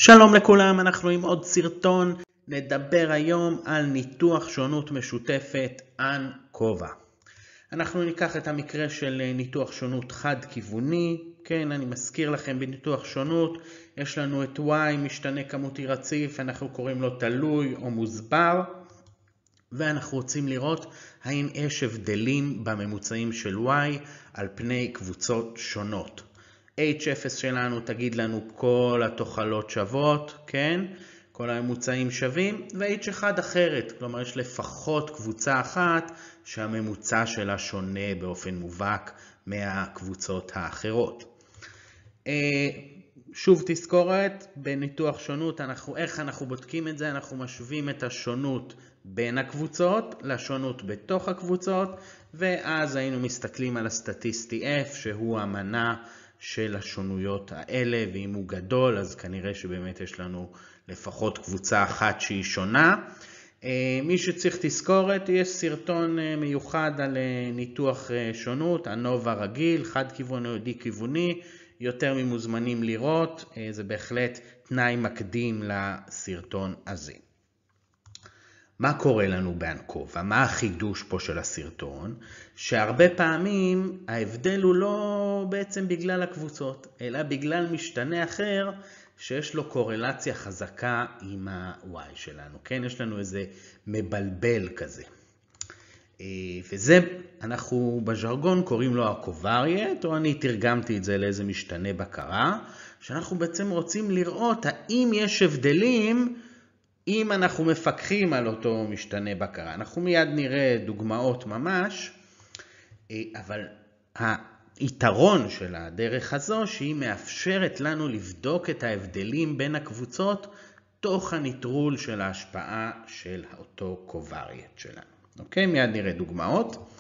שלום לכולם, אנחנו עם עוד סרטון. נדבר היום על ניתוח שונות משותפת ANCOVA. אנחנו ניקח את המקרה של ניתוח שונות חד-כיווני. כן, אני מזכיר לכם בניתוח שונות, יש לנו את y משתנה כמותי רציף, אנחנו קוראים לו תלוי או מוסבר, ואנחנו רוצים לראות האם יש הבדלים בממוצעים של y על פני קבוצות שונות. H0 שלנו תגיד לנו כל התוחלות שוות, כן? כל הממוצעים שווים, ו-H1 אחרת, כלומר יש לפחות קבוצה אחת שהממוצע שלה שונה באופן מובהק מהקבוצות האחרות. שוב תזכורת, בניתוח שונות, איך אנחנו בודקים את זה? אנחנו משווים את השונות בין הקבוצות לשונות בתוך הקבוצות, ואז היינו מסתכלים על הסטטיסטי F, שהוא המנה של השונויות האלה, ואם הוא גדול אז כנראה שבאמת יש לנו לפחות קבוצה אחת שהיא שונה. מי שצריך תזכורת, יש סרטון מיוחד על ניתוח שונות, ANOVA רגיל, חד כיווני או די כיווני, יותר ממוזמנים לראות, זה בהחלט תנאי מקדים לסרטון הזה. מה קורה לנו באנקובה? מה החידוש פה של הסרטון? שהרבה פעמים ההבדל הוא לא בעצם בגלל הקבוצות, אלא בגלל משתנה אחר שיש לו קורלציה חזקה עם ה-y שלנו. כן, יש לנו איזה מבלבל כזה. וזה אנחנו בז'רגון קוראים לו הקובריאט, או אני תרגמתי את זה לאיזה משתנה בקרה, שאנחנו בעצם רוצים לראות האם יש הבדלים אם אנחנו מפקחים על אותו משתנה בקרה. אנחנו מיד נראה דוגמאות ממש, אבל היתרון של הדרך הזו שהיא מאפשרת לנו לבדוק את ההבדלים בין הקבוצות תוך הנטרול של ההשפעה של אותו קובריאט שלנו. אוקיי, מיד נראה דוגמאות.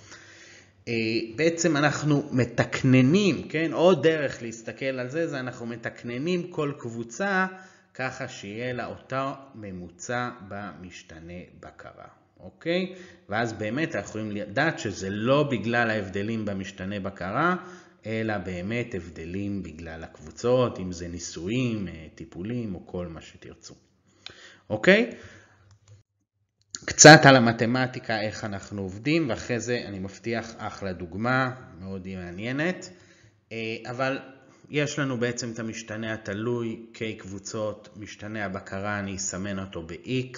בעצם אנחנו מתקננים, כן, עוד דרך להסתכל על זה, זה אנחנו מתקננים כל קבוצה ככה שיהיה לה אותו ממוצע במשתנה בקרה. אוקיי? ואז באמת אנחנו יכולים לדעת שזה לא בגלל ההבדלים במשתנה בקרה, אלא באמת הבדלים בגלל הקבוצות, אם זה ניסויים, טיפולים או כל מה שתרצו. אוקיי? קצת על המתמטיקה, איך אנחנו עובדים, ואחרי זה אני מבטיח אחלה דוגמה, מאוד מעניינת. אבל יש לנו בעצם את המשתנה התלוי, K קבוצות, משתנה הבקרה, אני אסמן אותו ב-X,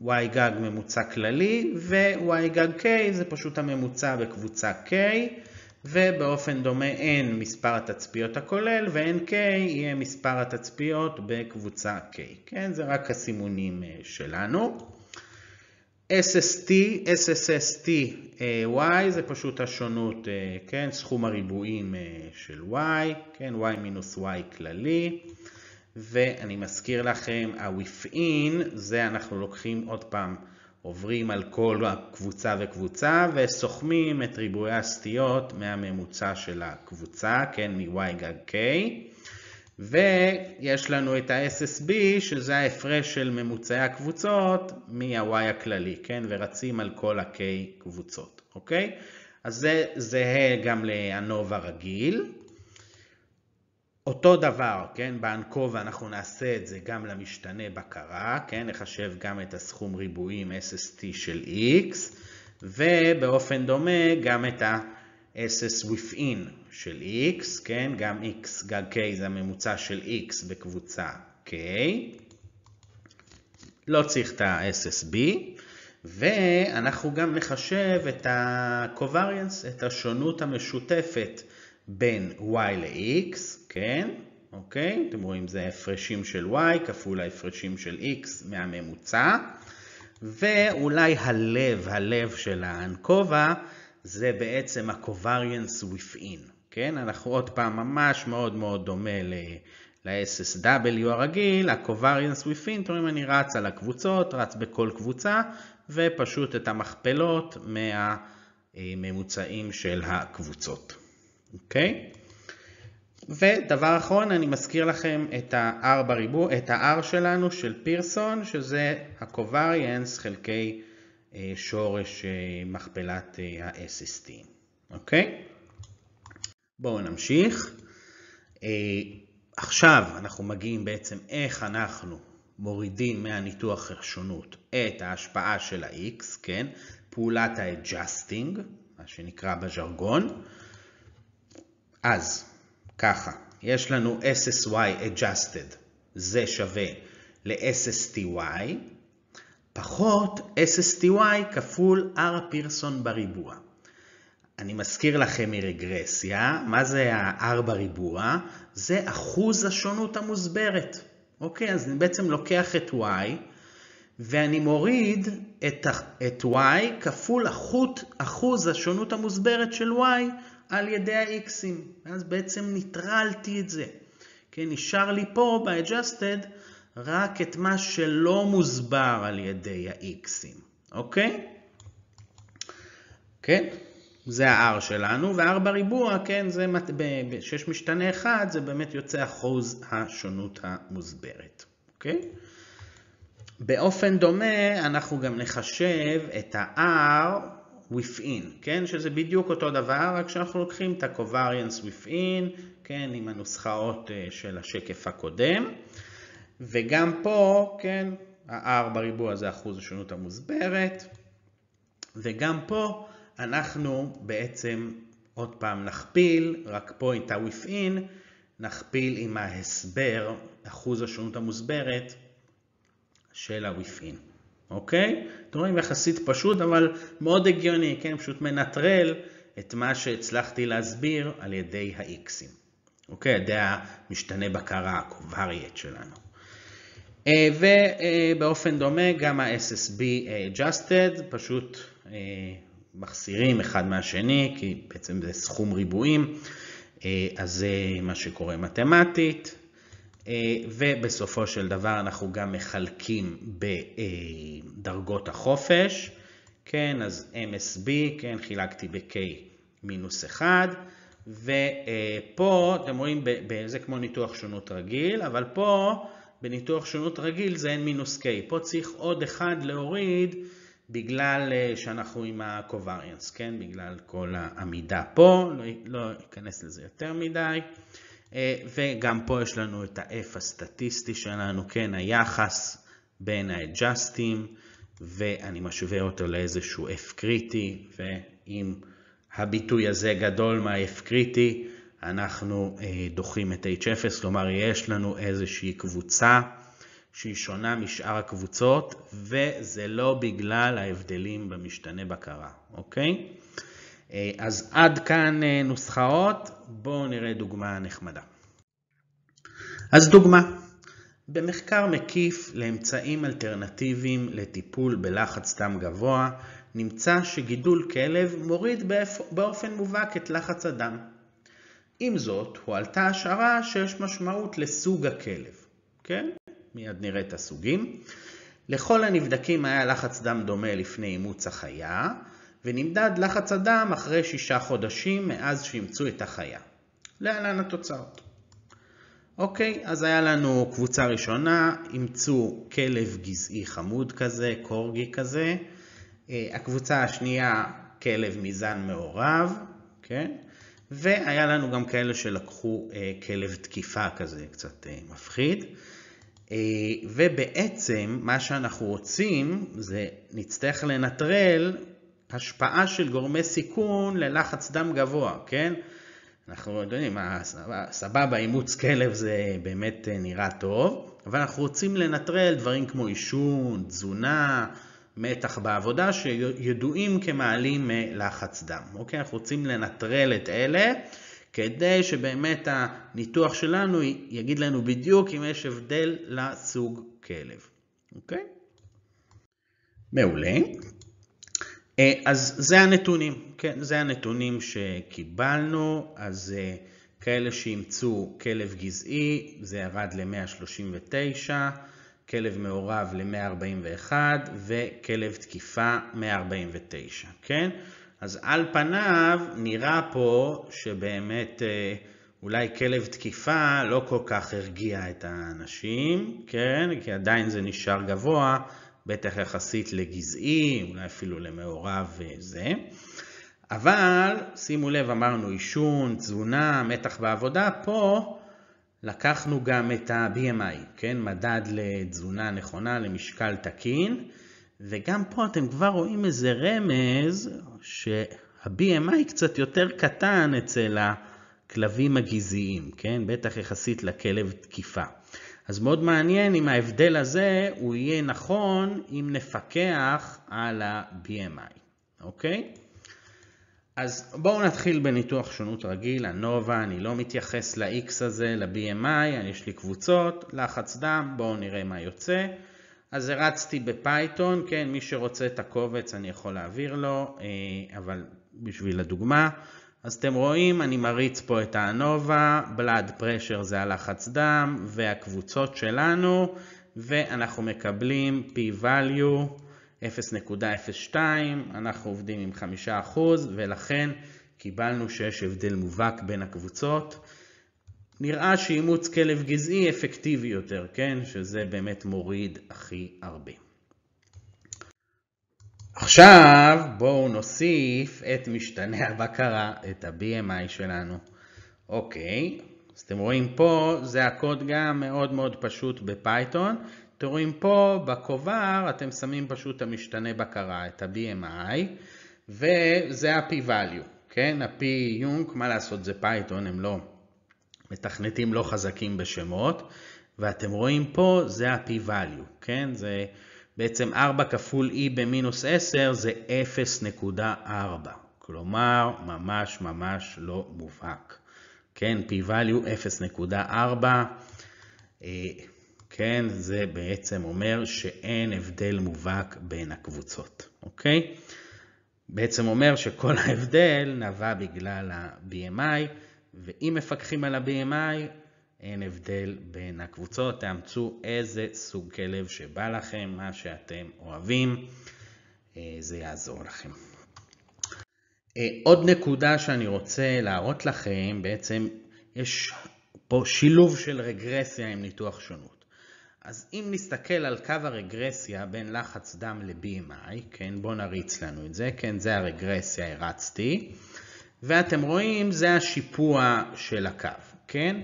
Y גג ממוצע כללי, ו-Y גג K זה פשוט הממוצע בקבוצה K, ובאופן דומה N מספר התצפיות הכולל, ו-NK יהיה מספר התצפיות בקבוצה K. כן, זה רק הסימונים שלנו. SST Y זה פשוט השונות, כן, סכום הריבועים של Y, כן, Y מינוס Y כללי. ואני מזכיר לכם, ה-within זה אנחנו לוקחים עוד פעם, עוברים על כל קבוצה וקבוצה וסוכמים את ריבועי הסטיות מהממוצע של הקבוצה, כן, מ-Y גג K. ויש לנו את ה-SSB שזה ההפרש של ממוצעי הקבוצות מה-Y הכללי, כן, ורצים על כל ה-K קבוצות, אוקיי? אז זה זהה גם לאנובה רגיל. אותו דבר, כן, באנקובה אנחנו נעשה את זה גם למשתנה בקרה, כן, נחשב גם את הסכום ריבועים SST של X, ובאופן דומה גם את ה-SS within של X, כן, גם X גג K זה הממוצע של X בקבוצה K, לא צריך את ה-SSB, ואנחנו גם נחשב את ה-covariance, את השונות המשותפת בין Y ל-X, כן, אוקיי, אתם רואים זה ההפרשים של Y כפול ההפרשים של X מהממוצע, ואולי הלב של האנקובה זה בעצם ה-covariance within, כן, אנחנו עוד פעם ממש מאוד מאוד דומה ל-SSW הרגיל, ה-covariance within, אתם רואים אני רץ על הקבוצות, רץ בכל קבוצה, ופשוט את המכפלות מהממוצעים של הקבוצות. אוקיי? ודבר אחרון, אני מזכיר לכם את ה-R בריבוע, את ה-R שלנו של פירסון, שזה ה-covariance חלקי שורש מכפלת ה-SST. אוקיי? בואו נמשיך. עכשיו אנחנו מגיעים בעצם איך אנחנו מורידים מהניתוח השונות את ההשפעה של ה-X, כן? פעולת ה-adjusting, מה שנקרא בז'רגון. אז ככה, יש לנו SSY adjusted, זה שווה ל-SSTY, פחות SSTY כפול R פירסון בריבוע. אני מזכיר לכם מרגרסיה, מה זה ה-R בריבוע? זה אחוז השונות המוסברת. אוקיי, אז אני בעצם לוקח את Y, ואני מוריד את Y כפול אחוז השונות המוסברת של Y על ידי ה-X'ים. אז בעצם ניטרלתי את זה. כן, נשאר לי פה ב-adjusted רק את מה שלא מוסבר על ידי ה-X'ים. אוקיי? כן? זה ה-R שלנו, וה-R בריבוע, כן, זה שיש משתנה אחד, זה באמת יוצא אחוז השונות המוסברת. אוקיי? באופן דומה, אנחנו גם נחשב את ה-R within, כן? שזה בדיוק אותו דבר, רק שאנחנו לוקחים את ה-covariance within, כן, עם הנוסחאות של השקף הקודם. וגם פה, כן, ה-R בריבוע זה אחוז השונות המוסברת. וגם פה אנחנו בעצם עוד פעם נכפיל, רק פה עם ה-within, נכפיל עם ההסבר, אחוז השונות המוסברת של ה-within. אוקיי? אתם רואים יחסית פשוט, אבל מאוד הגיוני, כן? פשוט מנטרל את מה שהצלחתי להסביר על ידי ה-X'ים. אוקיי? על ידי המשתנה בקרה, ה-covariate שלנו. ובאופן דומה גם ה-SSB adjusted, פשוט מחסירים אחד מהשני, כי בעצם זה סכום ריבועים, אז זה מה שקורה מתמטית, ובסופו של דבר אנחנו גם מחלקים בדרגות החופש, כן, אז MSB, כן, חילקתי ב-K מינוס 1, ופה אתם רואים, זה כמו ניתוח שונות רגיל, אבל פה בניתוח שונות רגיל זה N מינוס K, פה צריך עוד אחד להוריד, בגלל שאנחנו עם ה-covariance, כן? בגלל כל העמידה פה, לא אכנס לזה יותר מדי. וגם פה יש לנו את ה-F הסטטיסטי שלנו, כן? היחס בין ה-adjusting, ואני משווה אותו לאיזשהו F קריטי, ואם הביטוי הזה גדול מה-F קריטי, אנחנו דוחים את H0, כלומר יש לנו איזושהי קבוצה, שהיא שונה משאר הקבוצות, וזה לא בגלל ההבדלים במשתנה בקרה, אוקיי? אז עד כאן נוסחאות, בואו נראה דוגמה נחמדה. אז דוגמה, במחקר מקיף לאמצעים אלטרנטיביים לטיפול בלחץ דם גבוה, נמצא שגידול כלב מוריד באופן מובהק את לחץ הדם. עם זאת, הועלתה השערה שיש משמעות לסוג הכלב, כן? מיד נראה את הסוגים. לכל הנבדקים היה לחץ דם דומה לפני אימוץ החיה, ונמדד לחץ הדם אחרי 6 חודשים מאז שאימצו את החיה. להלן התוצאות. אוקיי, אז היה לנו קבוצה ראשונה, אימצו כלב גזעי חמוד כזה, קורגי כזה. הקבוצה השנייה, כלב מזן מעורב, כן? והיה לנו גם כאלה שלקחו כלב תקיפה כזה, קצת מפחיד. ובעצם מה שאנחנו רוצים זה נצטרך לנטרל השפעה של גורמי סיכון ללחץ דם גבוה, כן? אנחנו יודעים, סבבה, אימוץ כלב זה באמת נראה טוב, אבל אנחנו רוצים לנטרל דברים כמו עישון, תזונה, מתח בעבודה שידועים כמעלים לחץ דם. אוקיי? אנחנו רוצים לנטרל את אלה, כדי שבאמת הניתוח שלנו יגיד לנו בדיוק אם יש הבדל לסוג כלב. אוקיי? מעולה. אז זה הנתונים, כן? זה הנתונים שקיבלנו. אז כאלה שאימצו כלב גזעי, זה ירד ל-139, כלב מעורב ל-141, וכלב תקיפה 149, כן? אז על פניו נראה פה שבאמת אולי כלב תקיפה לא כל כך הרגיע את האנשים, כן? כי עדיין זה נשאר גבוה, בטח יחסית לגזעי, אולי אפילו למעורב וזה. אבל שימו לב, אמרנו עישון, תזונה, מתח בעבודה, פה לקחנו גם את ה-BMI, כן? מדד לתזונה נכונה, למשקל תקין, וגם פה אתם כבר רואים איזה רמז שה-BMI קצת יותר קטן אצל הכלבים הגזעיים, כן? בטח יחסית לכלב תקיפה. אז מאוד מעניין אם ההבדל הזה הוא יהיה נכון אם נפקח על ה-BMI, אוקיי? אז בואו נתחיל בניתוח שונות רגיל, הנובה, אני לא מתייחס ל-X הזה, ל-BMI, יש לי קבוצות, לחץ דם, בואו נראה מה יוצא. אז הרצתי בפייתון, כן, מי שרוצה את הקובץ אני יכול להעביר לו, אבל בשביל הדוגמה. אז אתם רואים, אני מריץ פה את האנובה, blood pressure זה הלחץ דם, והקבוצות שלנו, ואנחנו מקבלים p-value 0.02, אנחנו עובדים עם 5%, ולכן קיבלנו שיש הבדל מובהק בין הקבוצות. נראה שאימוץ כלב גזעי אפקטיבי יותר, כן? שזה באמת מוריד הכי הרבה. עכשיו בואו נוסיף את משתנה הבקרה, את ה-BMI שלנו. אוקיי, אז אתם רואים פה, זה הקוד גם מאוד מאוד פשוט בפייתון. אתם רואים פה בכובר, אתם שמים פשוט המשתנה בקרה, את ה-BMI, וזה ה-p-value, כן? ה-p-יונק, מה לעשות, זה פייתון, הם לא מתכנתים לא חזקים בשמות, ואתם רואים פה, זה ה-p-value, כן? זה בעצם 4 כפול e במינוס 10 זה 0.4, כלומר ממש ממש לא מובהק, כן? p-value 0.4, כן? זה בעצם אומר שאין הבדל מובהק בין הקבוצות, אוקיי? בעצם אומר שכל ההבדל נבע בגלל ה-BMI, ואם מפקחים על ה-BMI, אין הבדל בין הקבוצות. תאמצו איזה סוג כלב שבא לכם, מה שאתם אוהבים, זה יעזור לכם. עוד נקודה שאני רוצה להראות לכם, בעצם יש פה שילוב של רגרסיה עם ניתוח שונות. אז אם נסתכל על קו הרגרסיה בין לחץ דם ל-BMI, כן, בואו נריץ לנו את זה, כן, זה הרגרסיה, הרצתי, ואתם רואים, זה השיפוע של הקו, כן?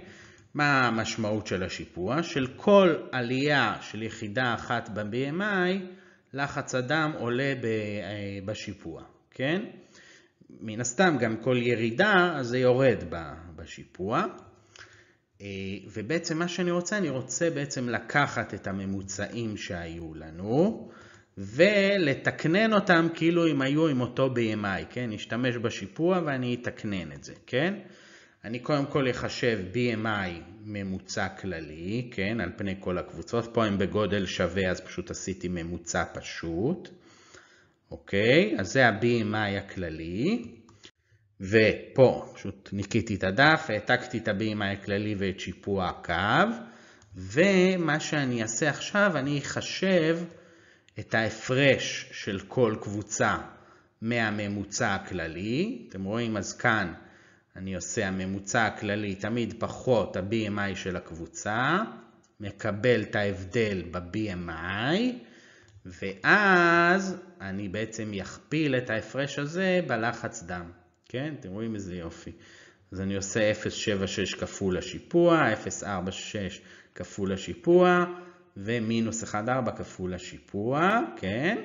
מה המשמעות של השיפוע? של כל עלייה של יחידה אחת ב-BMI, לחץ הדם עולה בשיפוע, כן? מן הסתם גם כל ירידה, אז זה יורד בשיפוע. ובעצם מה שאני רוצה בעצם לקחת את הממוצעים שהיו לנו, ולתקנן אותם כאילו אם היו עם אותו BMI, כן? נשתמש בשיפוע ואני אתקנן את זה, כן? אני קודם כל יחשב BMI ממוצע כללי, כן? על פני כל הקבוצות, פה הם בגודל שווה, אז פשוט עשיתי ממוצע פשוט, אוקיי? אז זה ה-BMI הכללי, ופה פשוט ניקיתי את הדף, העתקתי את ה-BMI הכללי ואת שיפוע הקו, ומה שאני אעשה עכשיו, אני אחשב את ההפרש של כל קבוצה מהממוצע הכללי. אתם רואים, אז כאן אני עושה הממוצע הכללי תמיד פחות ה-BMI של הקבוצה, מקבל את ההבדל ב-BMI, ואז אני בעצם יכפיל את ההפרש הזה בלחץ דם. כן, אתם רואים איזה יופי. אז אני עושה 0.76 כפול השיפוע, 0.46 כפול השיפוע, ומינוס 1.4 כפול השיפוע, כן?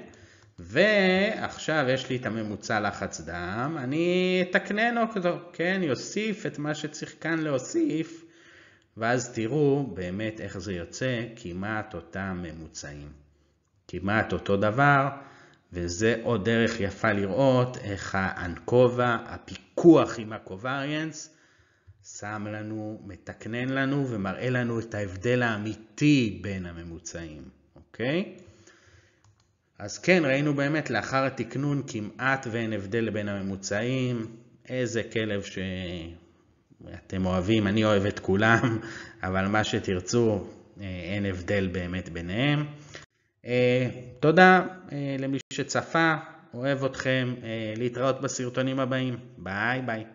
ועכשיו יש לי את הממוצע לחץ דם, אני אתקנן אותו, כן? יוסיף את מה שצריך כאן להוסיף, ואז תראו באמת איך זה יוצא, כמעט אותם ממוצעים. כמעט אותו דבר, וזה עוד דרך יפה לראות איך האנקובה, הפיקוח עם הקובריאנס, שם לנו, מתקנן לנו ומראה לנו את ההבדל האמיתי בין הממוצעים, אוקיי? אז כן, ראינו באמת לאחר התקנון כמעט ואין הבדל בין הממוצעים, איזה כלב שאתם אוהבים, אני אוהב את כולם, אבל מה שתרצו אין הבדל באמת ביניהם. תודה למי שצפה, אוהב אתכם, להתראות בסרטונים הבאים, ביי ביי.